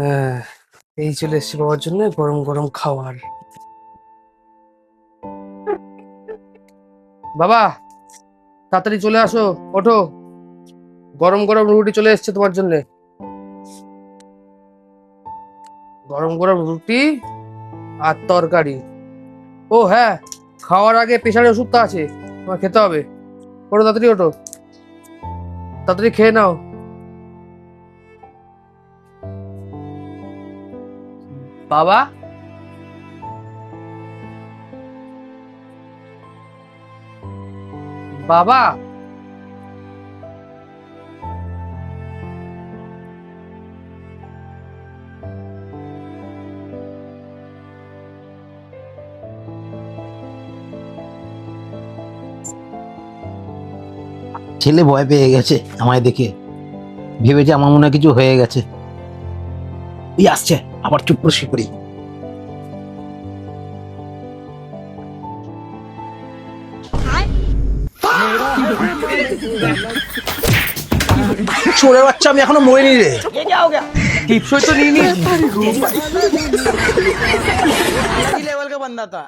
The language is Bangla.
হ্যাঁ, এই চলে এসছি বাবার জন্য গরম গরম খাবার। বাবা, তাড়াতাড়ি চলে আসো, ওঠো। গরম গরম রুটি চলে এসছে তোমার জন্য। গরম গরম রুটি আর তরকারি। ও হ্যাঁ, খাওয়ার আগে প্রেশারের ওষুধটা আছে, তোমার খেতে হবে। ওঠো, তাড়াতাড়ি ওঠো, তাড়াতাড়ি খেয়ে নাও। বাবা, বাবা, ছেলে ভয় পেয়ে গেছে আমায় দেখে, ভেবেছে আমার মনে হয় কিছু হয়ে গেছে। এই আসছে, আবার চুপ করে শুয়ে পড়ি। চোরের বাচ্চা, আমি এখনো মরিনি রে। টিপসই তো নিয়ে নিয়েছি। लेवल का बंदा था।